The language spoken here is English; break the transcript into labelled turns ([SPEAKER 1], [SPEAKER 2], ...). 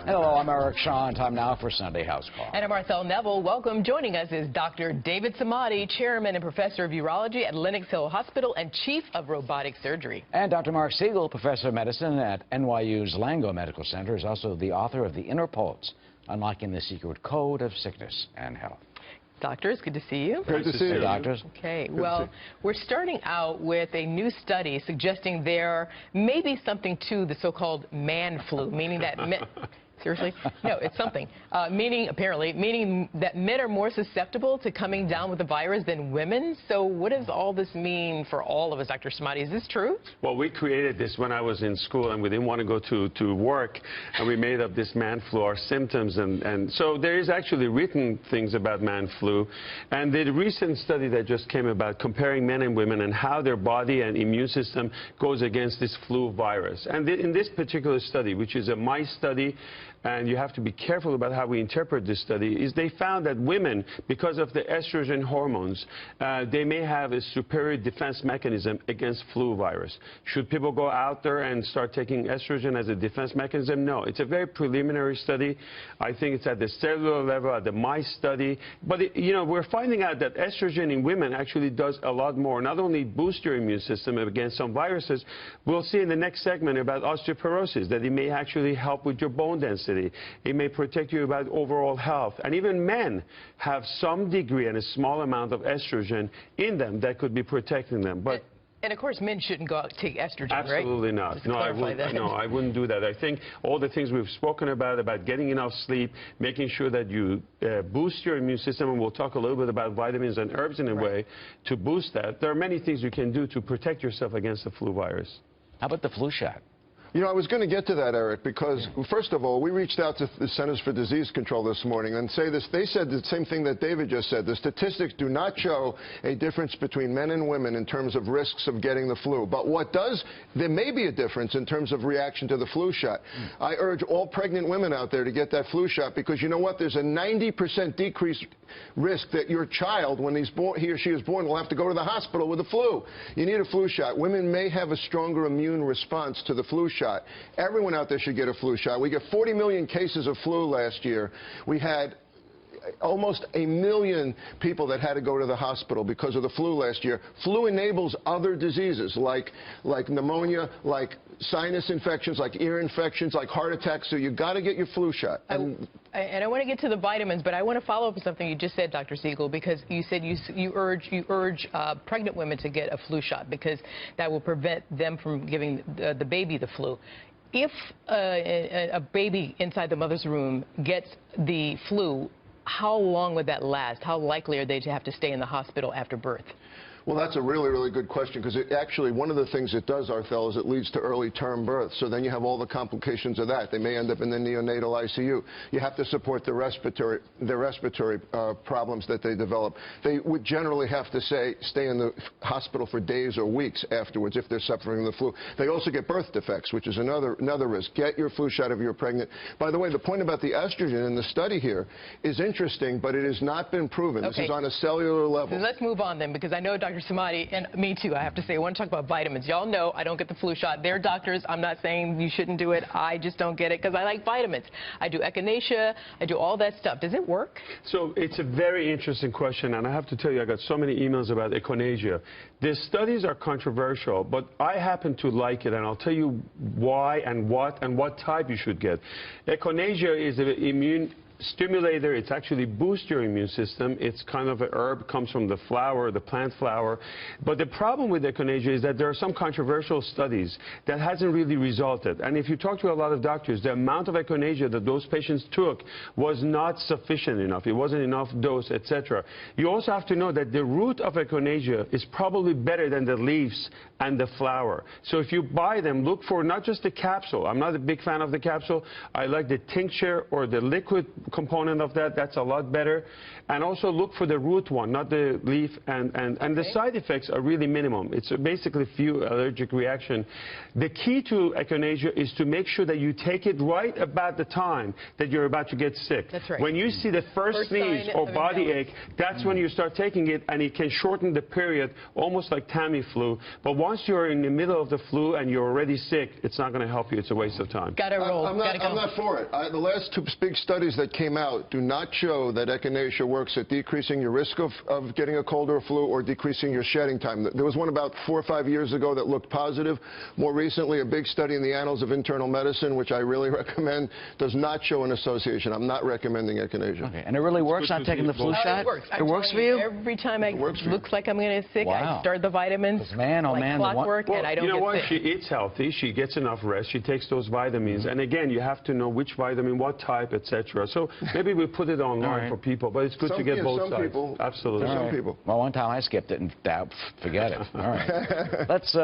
[SPEAKER 1] Hello, I'm Eric Shaw, and time now for Sunday House Call.
[SPEAKER 2] And I'm Marcel Neville. Welcome. Joining us is Dr. David Samadi, Chairman and Professor of Urology at Lenox Hill Hospital and Chief of Robotic Surgery.
[SPEAKER 1] And Dr. Marc Siegel, Professor of Medicine at NYU's Langone Medical Center, is also the author of The Inner Pulse, Unlocking the Secret Code of Sickness and Health.
[SPEAKER 2] Doctors, good to see you.
[SPEAKER 3] Great to see you.
[SPEAKER 1] Doctors.
[SPEAKER 2] Okay, well, we're starting out with a new study suggesting there may be something to the so-called man flu, meaning that seriously? No, it's something. Meaning that men are more susceptible to coming down with the virus than women. So what does all this mean for all of us, Dr. Samadi? Is this true?
[SPEAKER 3] Well, we created this when I was in school, and we didn't want to go to work, and we made up this man flu, our symptoms, and so there is actually written things about man flu. And the recent study that just came about comparing men and women and how their body and immune system goes against this flu virus. And in this particular study, which is a mice study, and you have to be careful about how we interpret this study, is they found that women, because of the estrogen hormones, they may have a superior defense mechanism against flu virus. Should people go out there and start taking estrogen as a defense mechanism? No. It's a very preliminary study. I think it's at the cellular level, at the mice study. But, we're finding out that estrogen in women actually does a lot more. Not only boost your immune system against some viruses, we'll see in the next segment about osteoporosis, that it may actually help with your bone density. It may protect you about overall health. And even men have some degree and a small amount of estrogen in them that could be protecting them. But
[SPEAKER 2] and of course, men shouldn't go out and take estrogen,
[SPEAKER 3] absolutely
[SPEAKER 2] right?
[SPEAKER 3] Not. No, I wouldn't do that. I think all the things we've spoken about getting enough sleep, making sure that you boost your immune system, and we'll talk a little bit about vitamins and herbs in a way to boost that. There are many things you can do to protect yourself against the flu virus.
[SPEAKER 1] How about the flu shot?
[SPEAKER 4] I was going to get to that, Eric, because, first of all, we reached out to the Centers for Disease Control this morning and they said the same thing that David just said. The statistics do not show a difference between men and women in terms of risks of getting the flu. But there may be a difference in terms of reaction to the flu shot. I urge all pregnant women out there to get that flu shot, because you know what? There's a 90% decreased risk that your child, when he or she is born, will have to go to the hospital with the flu. You need a flu shot. Women may have a stronger immune response to the flu shot. Everyone out there should get a flu shot. We get 40 million cases of flu last year. We had almost 1 million people that had to go to the hospital because of the flu last year. Flu enables other diseases like pneumonia, like sinus infections, like ear infections, like heart attacks. So you've got to get your flu shot.
[SPEAKER 2] And I want to get to the vitamins, but I want to follow up with something you just said, Dr. Siegel, because you said you urge pregnant women to get a flu shot because that will prevent them from giving the baby the flu. If a baby inside the mother's womb gets the flu, how long would that last? How likely are they to have to stay in the hospital after birth?
[SPEAKER 4] Well, that's a really, really good question, because actually one of the things it does, Arthel, is it leads to early term birth. So then you have all the complications of that. They may end up in the neonatal ICU. You have to support the respiratory problems that they develop. They would generally have to stay in the hospital for days or weeks afterwards if they're suffering the flu. They also get birth defects, which is another risk. Get your flu shot if you're pregnant. By the way, the point about the estrogen in the study here is interesting, but it has not been proven. Okay. This is on a cellular level.
[SPEAKER 2] So let's move on then, because I know Dr. Samadi, and me too, I have to say, I want to talk about vitamins. Y'all know I don't get the flu shot. They're doctors. I'm not saying you shouldn't do it. I just don't get it because I like vitamins. I do echinacea. I do all that stuff. Does it work?
[SPEAKER 3] So it's a very interesting question, and I have to tell you, I got so many emails about echinacea. The studies are controversial, but I happen to like it, and I'll tell you why and what type you should get. Echinacea is an immune stimulator. It's actually boosts your immune system. It's kind of a herb, comes from the flower, the plant flower. But the problem with echinacea is that there are some controversial studies that hasn't really resulted. And if you talk to a lot of doctors, the amount of echinacea that those patients took was not sufficient enough. It wasn't enough dose, etc. You also have to know that the root of echinacea is probably better than the leaves and the flower. So if you buy them, look for not just the capsule. I'm not a big fan of the capsule. I like the tincture or the liquid component of that. That's a lot better. And also look for the root one, not the leaf. And the side effects are really minimum. It's basically few allergic reaction. The key to echinacea is to make sure that you take it right about the time that you're about to get sick.
[SPEAKER 2] That's right.
[SPEAKER 3] When you see the first sneeze or body ache, that's when you start taking it, and it can shorten the period, almost like Tamiflu. But once you're in the middle of the flu and you're already sick, it's not going to help you. It's a waste of time.
[SPEAKER 2] Gotta roll.
[SPEAKER 4] I'm not for it. The last two big studies that came out do not show that echinacea works at decreasing your risk of getting a cold or a flu or decreasing your shedding time. There was one about 4 or 5 years ago that looked positive. More recently, a big study in the Annals of Internal Medicine, which I really recommend, does not show an association. I'm not recommending echinacea.
[SPEAKER 1] Okay, and it really works on taking the flu shot?
[SPEAKER 2] It works.
[SPEAKER 1] It works for you?
[SPEAKER 2] Every time it looks like I'm going to get sick, I start the vitamins.
[SPEAKER 1] Man, oh
[SPEAKER 2] like
[SPEAKER 1] man,
[SPEAKER 2] clockwork, and I don't
[SPEAKER 3] you know
[SPEAKER 2] get
[SPEAKER 3] what?
[SPEAKER 2] sick.
[SPEAKER 3] She eats healthy. She gets enough rest. She takes those vitamins. And again, you have to know which vitamin, what type, etc. So maybe we put it online for people, but it's good to get both sides.
[SPEAKER 4] People,
[SPEAKER 3] Absolutely.
[SPEAKER 4] Some people.
[SPEAKER 1] Well, one time I skipped it and forget it. All right. Let's